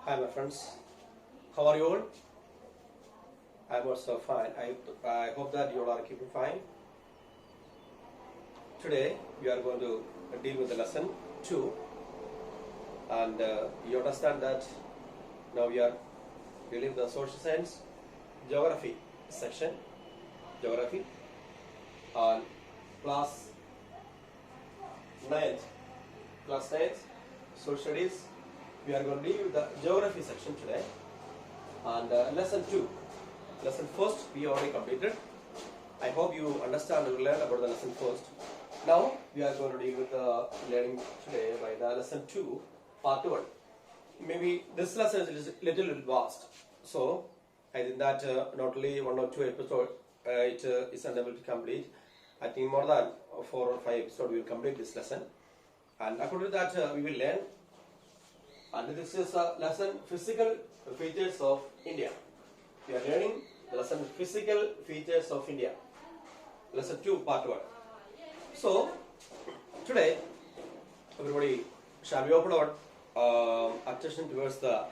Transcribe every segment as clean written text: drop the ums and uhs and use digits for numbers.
Hi my friends, how are you all? I'm also fine. I hope that you all are keeping fine. Today we are going to deal with the lesson 2 and you understand that now we are dealing with the social science geography section, geography on class 9th, social studies. We are going to deal with the geography section today and lesson 2. Lesson first we already completed. I hope you understand and learn about the lesson first. Now we are going to deal with the learning today by the lesson 2 part 1. Maybe this lesson is a little vast, so I think that not only 1 or 2 episodes it is unable to complete. I think more than 4 or 5 episodes we will complete this lesson, and according to that we will learn. And this is a lesson physical features of India. We are learning the lesson physical features of India. Lesson 2 part 1. So today everybody shall we open our attention towards the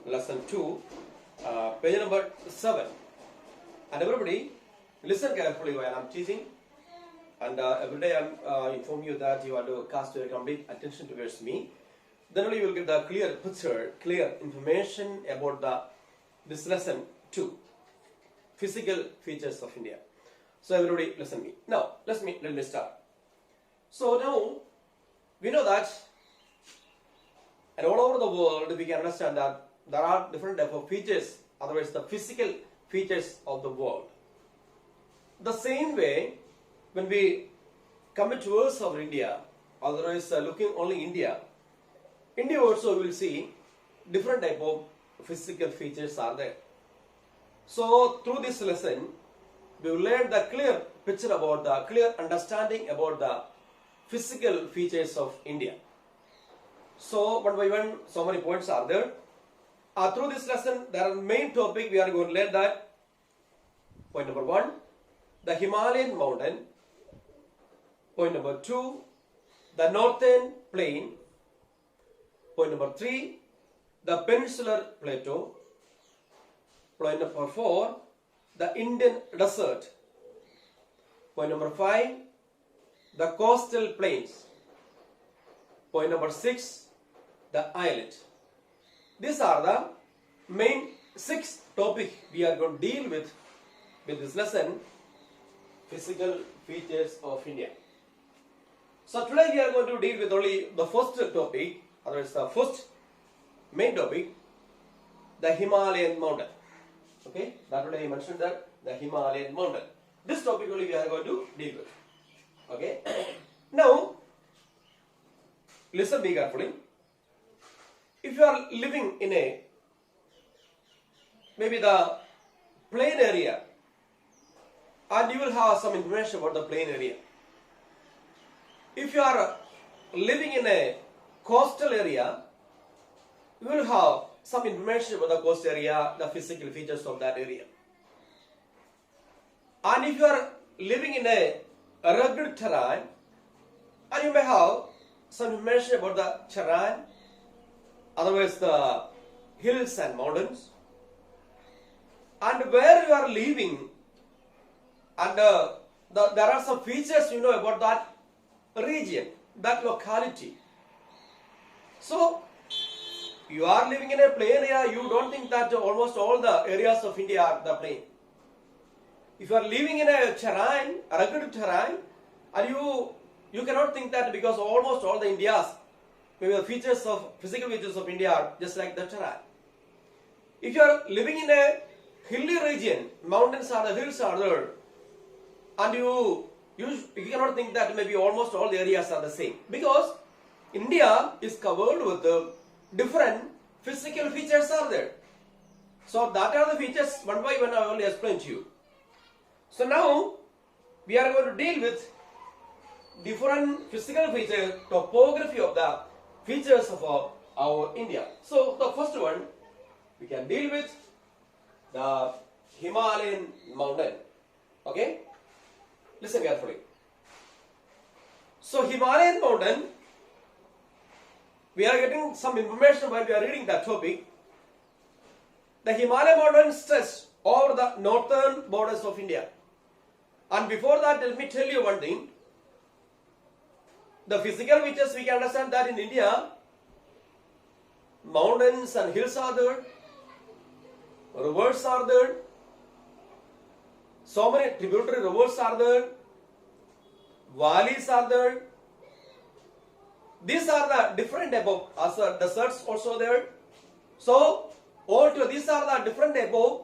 lesson 2 page number 7, and everybody listen carefully while I am teaching, and every day I am inform you that you have to cast your complete attention towards me. Then only you will get the clear picture, clear information about this lesson 2, physical features of India. So everybody listen to me. Now let me start. So now we know that, and all over the world we can understand that there are different type of features, otherwise the physical features of the world. The same way, when we come towards our India, otherwise looking only India also will see different type of physical features are there. So through this lesson we will learn the clear picture about the clear understanding about the physical features of India. So one by one so many points are there. Through this lesson there are main topic we are going to learn that. Point number 1, the Himalayan mountain. Point number 2, the northern plain. Point number 3, the peninsular plateau. Point number 4, the Indian desert. Point number 5, the coastal plains. Point number 6, the island. These are the main 6 topics we are going to deal with this lesson, physical features of India. So today we are going to deal with only the first topic, otherwise the first main topic, the Himalayan mountain. Okay, that already I mentioned that, the Himalayan mountain. This topic only we are going to deal with. Okay, now listen me carefully. If you are living in a maybe the plain area, and you will have some information about the plain area. If you are living in a coastal area, you will have some information about the coast area, the physical features of that area. And if you are living in a rugged terrain, and you may have some information about the terrain, otherwise the hills and mountains, and where you are living, and there are some features you know about that region, that locality. So you are living in a plain area, you don't think that almost all the areas of India are the plain. If you are living in a terrain, a rugged terrain, and you cannot think that because almost all the India's, maybe the physical features of India are just like the terrain. If you are living in a hilly region, mountains are the hills are there, and you cannot think that maybe almost all the areas are the same, because India is covered with different physical features are there. So that are the features one by one I will explain to you. So now we are going to deal with different physical features, topography of the features of our India. So the first one we can deal with the Himalayan mountain. Okay, listen carefully. So Himalayan mountain, we are getting some information while we are reading that topic. the Himalaya mountains stretch over the northern borders of India. And before that, let me tell you one thing. The physical features, we can understand that in India, mountains and hills are there, rivers are there, so many tributary rivers are there, valleys are there. These are the different above, as the deserts also there. So, altogether these are the different above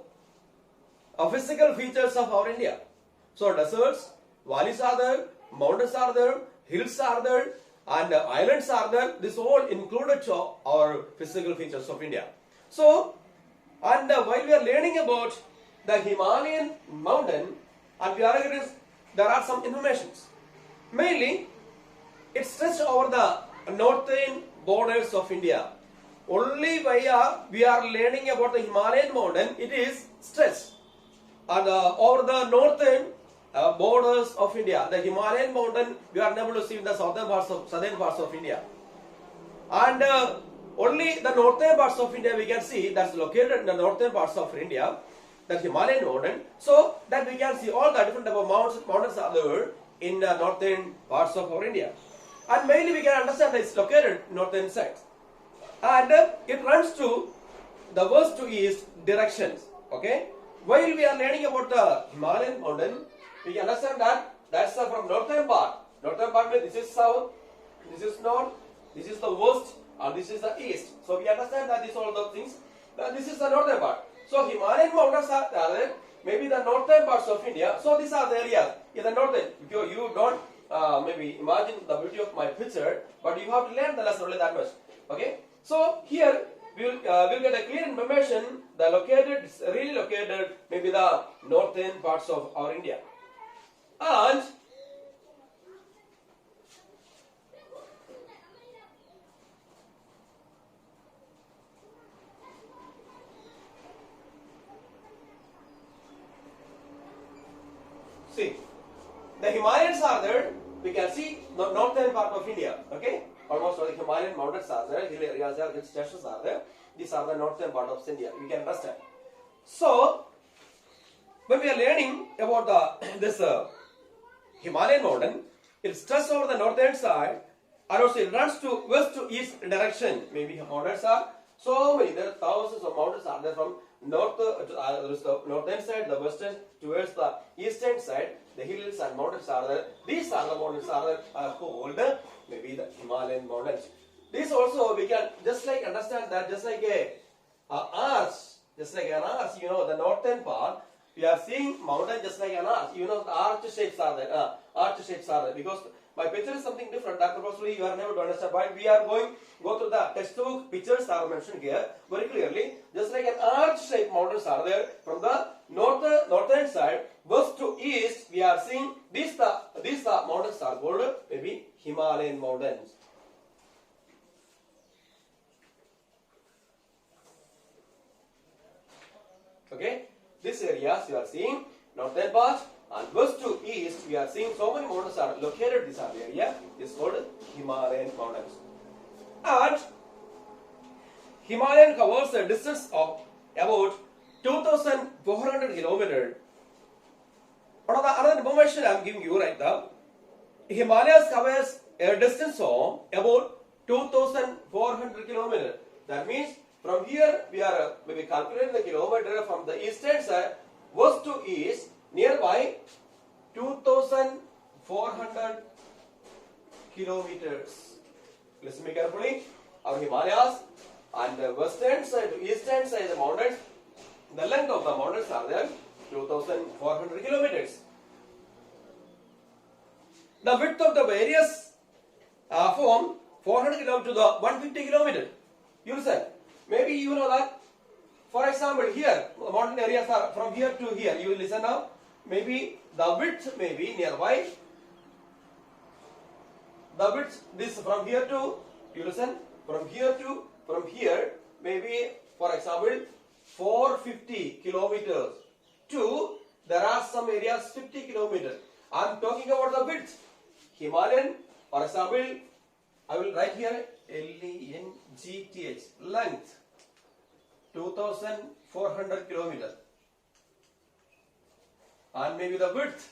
physical features of our India. So, deserts, valleys are there, mountains are there, hills are there, and islands are there. This all included to our physical features of India. So, and while we are learning about the Himalayan mountain, and there are some informations. Mainly, it stretches over the northern borders of India. Only while we are learning about the Himalayan mountain, it is stretched and over the northern borders of India. The Himalayan mountain we are unable to see in the southern parts of India, and only the northern parts of India we can see, that's located in the northern parts of India, the Himalayan mountain. So that we can see all the different type of mountains are there in the northern parts of our India, and mainly we can understand that it's located northern side, and it runs to the west to east directions. Okay, while we are learning about the Himalayan mountain, we can understand that that's from northern part. Northern part means this is south, this is north, this is the west, and this is the east. So we understand that these all the things. This is the northern part. So Himalayan mountains are there, maybe the northern parts of India. So these are the areas in the northern. You don't maybe imagine the beauty of my picture, but you have to learn the lesson only that much. Okay. So here we'll get a clear information. Really located, maybe the northern parts of our India, and see, the Himalayas are there. We can see the northern part of India. Okay, almost all the Himalayan mountains are there. Hill areas are, hill stations are there. These are the northern part of India. We can understand. So, when we are learning about this Himalayan mountain, it stretches over the northern side, and also it runs to west to east direction. Maybe mountains are so many. There are thousands of mountains are there from the northern side, the western towards the eastern side. The hills and mountains are there. These are the mountains are called maybe the Himalayan mountains. These also we can just like understand that just like a arch, just like an arch. You know the northern part. We are seeing mountain just like an arch. You know the arch shapes are there. Arch shapes are there because my picture is something different. That possibly you are never to understand. But we are go through the textbook pictures are mentioned here very clearly. Just like an arch shaped mountains are there from the northern side west to east. We are seeing these mountains are called maybe Himalayan mountains. Okay, this areas you are seeing northern part and west to east we are seeing so many mountains are located. This are the area is called Himalayan mountains, and Himalayan covers a distance of about 2,400 kilometers. Another information I am giving you right now. Himalayas covers a distance of about 2,400 kilometers. That means from here we are maybe calculating the kilometer from the eastern side west to east nearby 2,400 kilometers. Listen me carefully. Our Himalayas and the western side to eastern side the mountains, the length of the mountains are there 2,400 kilometers. The width of the various form 400 km to the 150 km. You said maybe you know that. For example, here the mountain areas are from here to here. You listen now. Maybe the width may be nearby. The width this from here to you listen from here maybe for example 450 kilometers to there are some areas 50 kilometers. I am talking about the width. Himalayan, for example, I will write here length 2,400 400 kilometers, and maybe the width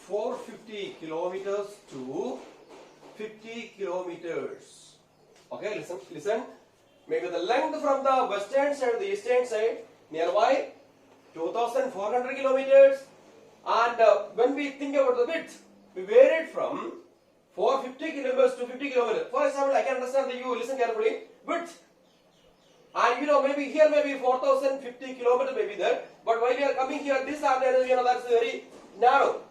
450 kilometers to 50 kilometers. Okay, listen. Maybe the length from the western side to the eastern side nearby 2400 kilometers, and when we think about the width, we varied from 450 kilometers to 50 kilometers. For example, I can understand that you listen carefully. Width, and maybe here maybe 4050 kilometers may be there, but while you are coming here, this are the, that's very narrow.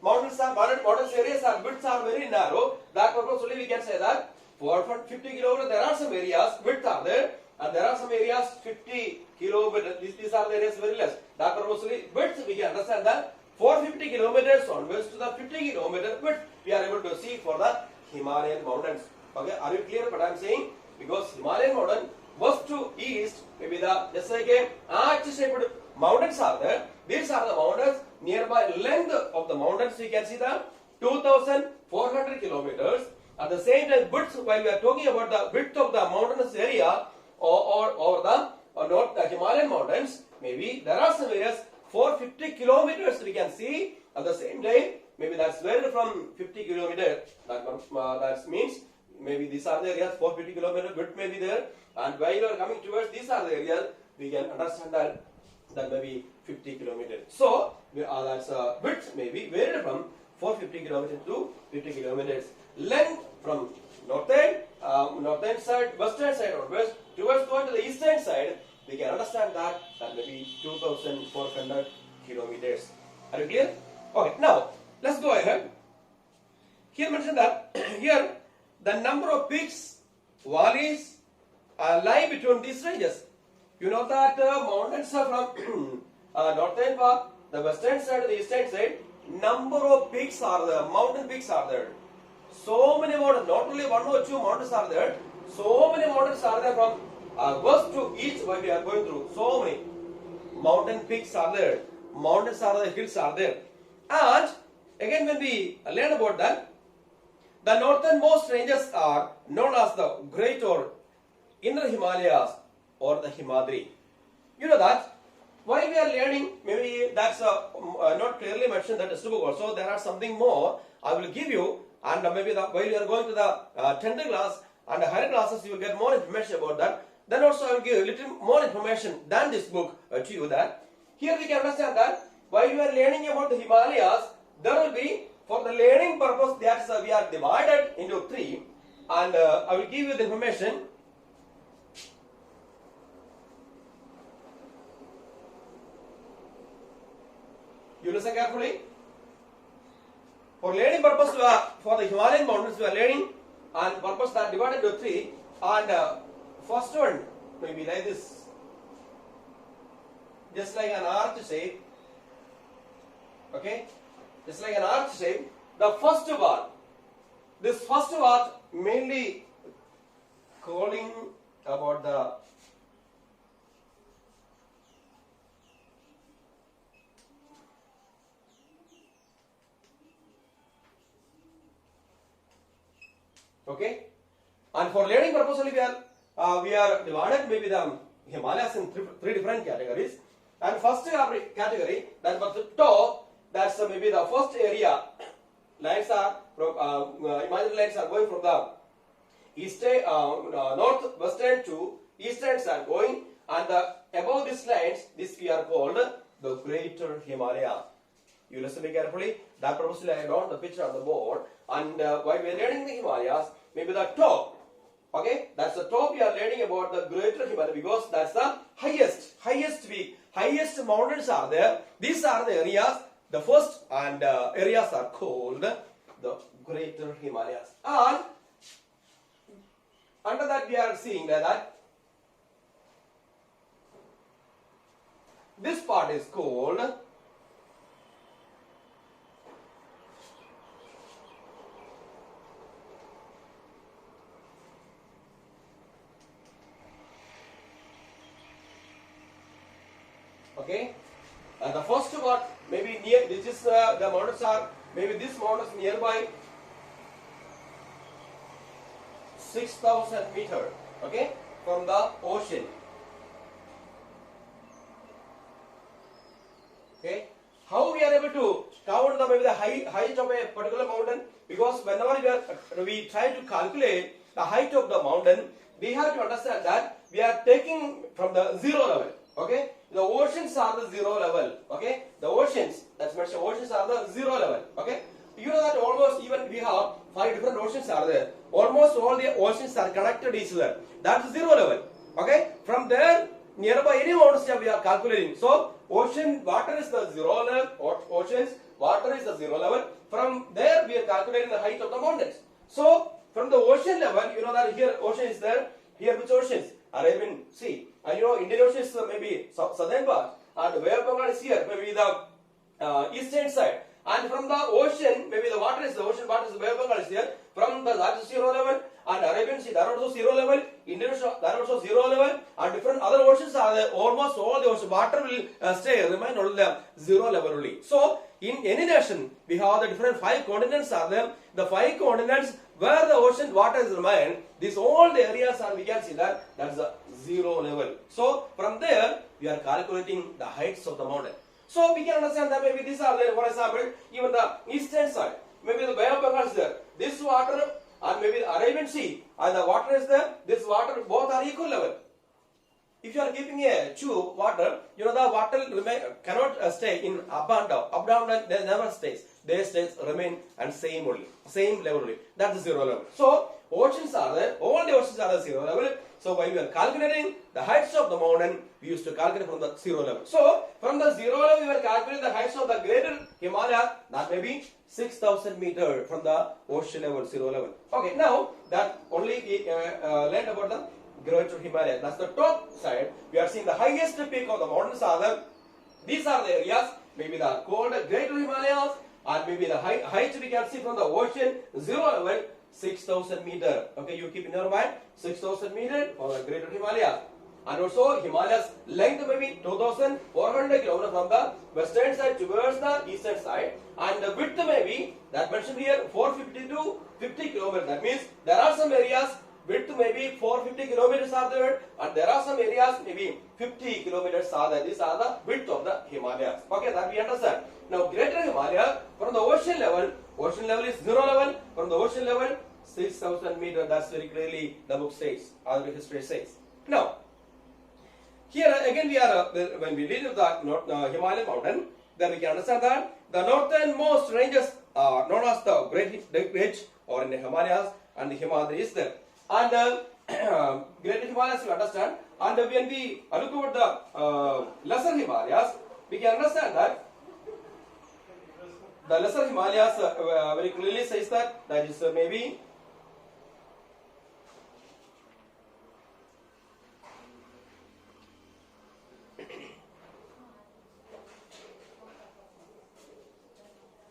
Mountains areas are widths are very narrow. That purpose only we can say that for 50 kilometers there are some areas width are there, and there are some areas 50 kilometers. These are the areas very less. That purpose only width we can understand that 450 kilometers onwards to the 50 kilometer width we are able to see for the Himalayan mountains. Okay, are you clear what I am saying? Because Himalayan mountain west to east, maybe the just like a arch-shaped mountains are there. These are the mountains. Nearby length of the mountains you can see the 2400 kilometers. At the same time, width, while we are talking about the width of the mountainous area or the north the Himalayan mountains, maybe there are some areas 450 kilometers we can see. At the same time, maybe that's where from 50 kilometers. That means maybe these are the areas 450 kilometers width may be there, and while you are coming towards these are the areas we can understand that maybe 50 kilometers. So that's width may be varied from 450 kilometers to 50 kilometers. Length from northern side, western side or west towards going to the eastern side, we can understand that may be 2400 kilometers. Are you clear? Okay, now let's go ahead. Here mentioned that here the number of peaks, valleys lie between these ranges. You know that mountains are from northern part, the western side, the eastern side. Number of peaks are there, mountain peaks are there. So many mountains, not only one or two mountains are there. So many mountains are there from west to east while we are going through. So many mountain peaks are there, mountains are there, hills are there. And again, when we learn about that, the northernmost ranges are known as the Great or Inner Himalayas or the Himadri. You know that while we are learning, maybe that's not clearly mentioned in the textbook also. There are something more I will give you, and maybe while you are going to the 10th class and the higher classes, you will get more information about that. Then also I will give a little more information than this book to you. That here we can understand that while you are learning about the Himalayas, there will be, for the learning purpose, that's we are divided into three, and I will give you the information. You listen carefully. For learning purpose, for the Himalayan mountains we are learning, and purpose that divided into three, and first one maybe like this, just like an arch shape. Okay, just like an arch shape. The first part, this first part mainly calling about the okay, and for learning purpose only we are divided maybe the Himalayas in three different categories. And first category, that was the top, that's maybe the first area. Lines are from imaginary lines are going from the eastern northwestern to eastern side going, and above these lines, this we are called the Greater Himalaya. You listen very carefully. That purposely I drawn the picture on the board, and while we are learning the Himalayas, maybe the top. Okay, that's the top we are learning about the Greater Himalaya, because that's the highest mountains are there. These are the areas. The first and areas are called the Greater Himalayas. And under that we are seeing that this part is called okay, and the first part maybe near, this is the mountains are, maybe this mountains nearby 6,000 meter, okay, from the ocean. Okay, how we are able to count the maybe the height of a particular mountain? Because whenever we try to calculate the height of the mountain, we have to understand that we are taking from the zero level. Okay, the oceans are the zero level. Okay, the oceans, that's mentioned, oceans are the zero level. Okay, you know that almost even we have 5 different oceans are there. Almost all the oceans are connected each other. That's zero level. Okay, from there nearby any mountains we are calculating. So ocean water is the zero level. Oceans water is the zero level. From there we are calculating the height of the mountains. So from the ocean level, you know that here ocean is there. Here which oceans? Arabian Sea. And you know Indian Ocean is maybe southern part, and Bay of Bengal is here, maybe the eastern side. And from the ocean, maybe the water is the ocean water is the Bay of Bengal is here. From the that is zero level, and Arabian Sea that also zero level, Indian Ocean that also zero level, and different other oceans are there. Almost all the ocean water will remain only the zero level only. So in any nation, we have the different 5 continents are there. The 5 continents where the ocean water is remain, these all the areas are, we can see that that's the zero level. So from there we are calculating the heights of the mountain. So we can understand that maybe these are there. For example, even the eastern side, maybe the Bay of Bengal is there. This water and maybe the Arabian Sea and the water is there. This water both are equal level. If you are keeping a tube water, you know the water cannot stay in up and down. Up down they never stays. They remain and same level only. That's the zero level. So oceans are there. All the oceans are the zero level. So while we are calculating the heights of the mountain, we used to calculate from the zero level. So from the zero level, we were calculating the heights of the greater Himalaya. That may be 6,000 meters from the ocean level, zero level. Okay, now that only we learned about the Greater Himalaya. That's the top side. We are seeing the highest peak of the mountains are there. These are the areas, maybe the called Greater Himalayas, and maybe the height we can see from the ocean, zero level, 6,000 meters. Okay, you keep in your mind, 6,000 meters for the Greater Himalayas. And also Himalayas length may be 2,400 kilometers from the western side towards the eastern side, and the width may be, that mentioned here, 450 to 50 kilometers. That means there are some areas width may be 450 kilometers are there, and there are some areas maybe 50 kilometers are there. These are the width of the Himalayas. Okay, that we understand. Now Greater Himalaya, from the ocean level is zero level. From the ocean level, 6,000 meters. That's very clearly the book says, or the history says. Now here again we are when we read the Himalayan mountain, then we can understand that the northernmost ranges are known as the Great Ridge or in the Himalayas, and the Himalaya is there. And Greater Himalayas we understand. And when we look at the lesser Himalayas, we can understand that the lesser Himalayas very clearly says that is maybe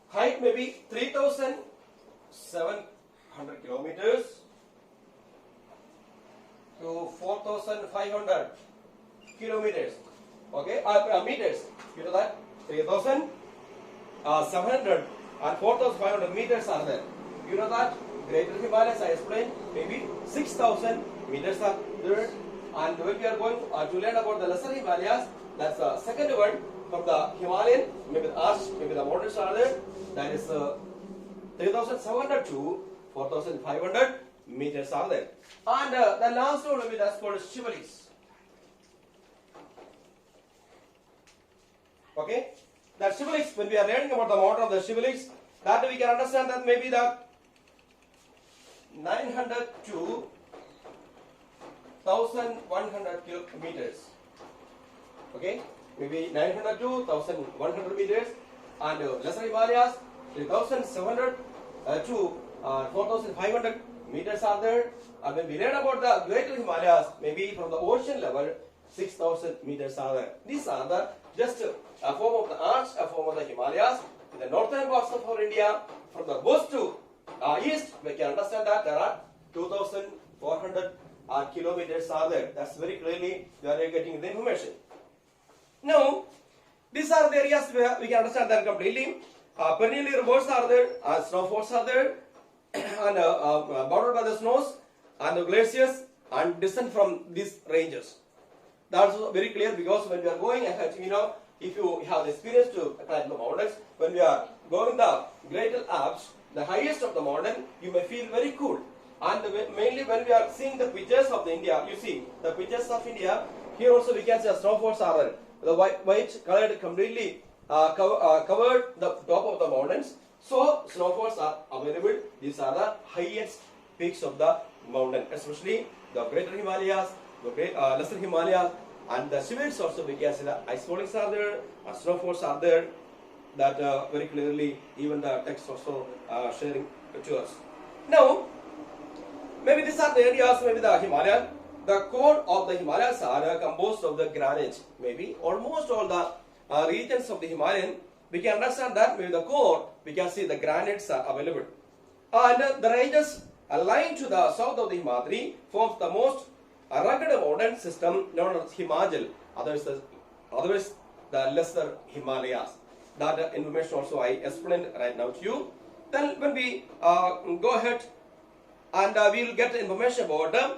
height may be 3,700 kilometers to 4,500 kilometers. Okay, meters. You know that 3,700 and 4,500 meters are there. You know that Greater Himalayas I explained maybe 6,000 meters are there. And when we are going to learn about the lesser Himalayas, that's the second one from the Himalayan, maybe the arch, maybe the mountains are there. That is 3,700 to 4,500 meters are there. And the last one will be that's called Shivaliks. Okay, that Shivaliks, when we are learning about the mountain of the Shivaliks, that we can understand that maybe the 900 to 1,100 kilometers. Okay, maybe 900 to 1,100 meters, and lesser Himalayas 3,700 to 4,500 meters are there. And when we read about the Greater Himalayas, maybe from the ocean level 6,000 meters are there. These are the just a form of the arch, a form of the Himalayas in the northern parts of our India. From the west to east, we can understand that there are 2,400 kilometers are there. That's very clearly we are getting the information. Now, these are the areas where we can understand that completely. Perennially rivers are there, snowfalls are there, and bordered by the snows and the glaciers, and descend from these ranges. That's very clear because when we are going ahead, if you have the experience to climb the mountains, when we are going the Great Alps, the highest of the mountain, you may feel very cool. And mainly when we are seeing the pictures of the India, you see the pictures of India. Here also we can see the snowfalls are there. The white colored completely covered the top of the mountains. So snowfalls are available. These are the highest peaks of the mountain, especially the Greater Himalayas, the Lesser Himalayas, and the Siberians also. We can see the ice fallings are there, snowfalls are there. That very clearly, even the text also sharing to us. Now, maybe these are the areas, maybe the Himalaya. The core of the Himalayas are composed of the granite. Maybe almost all the regions of the Himalayan, we can understand that maybe the core, we can see the granites are available. And the ranges aligned to the south of the Himadri forms the most rugged mountain system known as Himachal, otherwise the Lesser Himalayas. That information also I explained right now to you. Then when we go ahead and we will get information about them.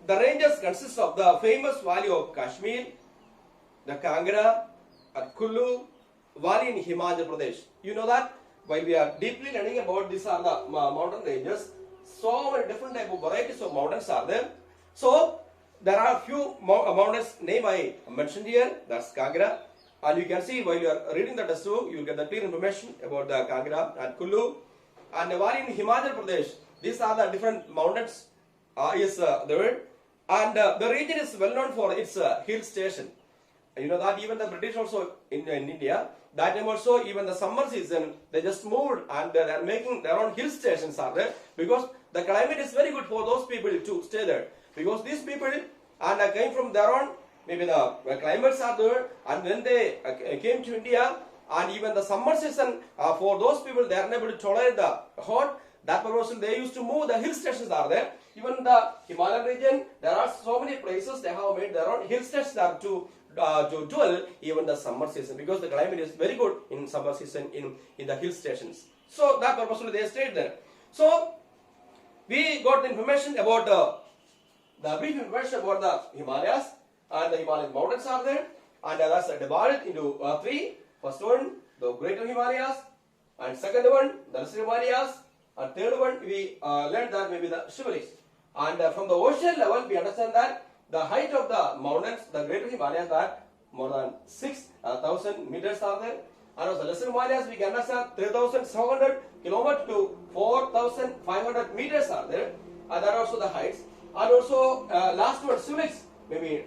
The ranges consist of the famous valley of Kashmir, the Kangra, and Kullu valley in Himachal Pradesh. You know that while we are deeply learning about these are the mountain ranges, so many different type of varieties of mountains are there. So there are a few mountains name I mentioned here. That's Kangra, and you can see while you are reading the test, you will get the clear information about the Kangra and Kullu and the valley in Himachal Pradesh. These are the different mountains there. And the region is well known for its hill station. You know that even the British also in India, that time also even the summer season, they just moved and they are making their own hill stations are there because the climate is very good for those people to stay there. Because these people and came from their own, maybe the climates are there, and when they came to India and even the summer season for those people they are unable to tolerate the hot. That purpose they used to move, the hill stations are there. Even the Himalayan region, there are so many places they have made their own hill stations are to dwell even the summer season because the climate is very good in summer season in the hill stations. So that purpose they stayed there. So we got the information about the brief information about the Himalayas and the Himalayan mountains are there, and that's divided into three. First one, the Greater Himalayas, and second one, the Lesser Himalayas. And third one, we learned that maybe the Siberians. And from the ocean level, we understand that the height of the mountains, the Greater Himalayas, are more than 6,000 meters are there. And also the Lesser Himalayas, we can understand 3,700 kilometers to 4,500 meters are there. And that are also the heights. And also last one, Siberians, maybe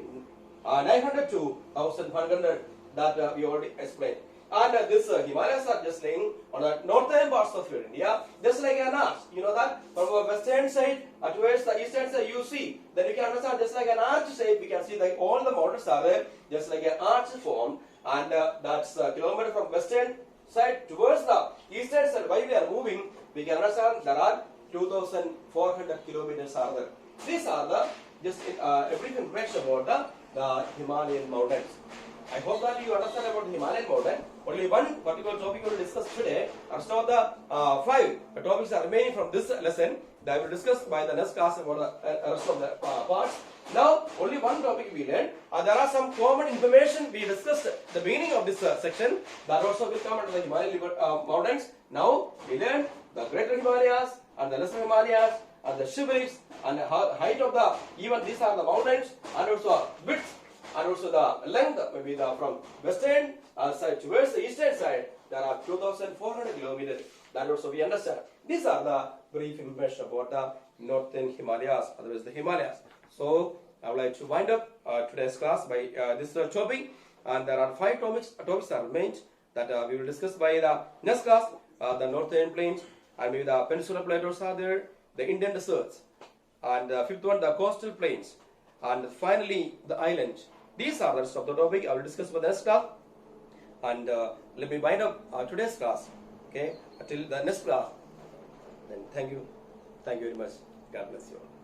900 to 1,500 that we already explained. And this Himalayas are just laying on the northern parts of India, just like an arch. You know that from the western side towards the eastern side you see. Then you can understand just like an arch shape. We can see like all the mountains are there, just like an arch form. And that's a kilometer from western side towards the eastern side. While we are moving, we can understand there are 2,400 kilometers are there. These are the just a brief information about the Himalayan mountains. I hope that you understand about the Himalayan mountain. Only one particular topic we will discuss today. Rest of the 5 topics are remaining from this lesson. That I will discuss by the next class about the rest of the parts. Now, only one topic we learned. There are some common information we discussed at the beginning of this section. That also will come under the Himalayan mountains. Now, we learned the Greater Himalayas and the Lesser Himalayas and the Siberians and the height of the, even these are the mountains, and also width. And also the length, maybe from western side towards the eastern side, there are 2,400 kilometers. That also we understand. These are the brief information about the northern Himalayas, otherwise the Himalayas. So I would like to wind up today's class by this topic, and there are 5 topics are remained that we will discuss by the next class. The northern plains, and maybe the peninsular plateaus are there, the Indian deserts, and the 5th one, the coastal plains, and finally the islands. These are the rest of the topic I will discuss for the next class. And let me wind up today's class. Okay, until the next class. Then thank you very much. God bless you all.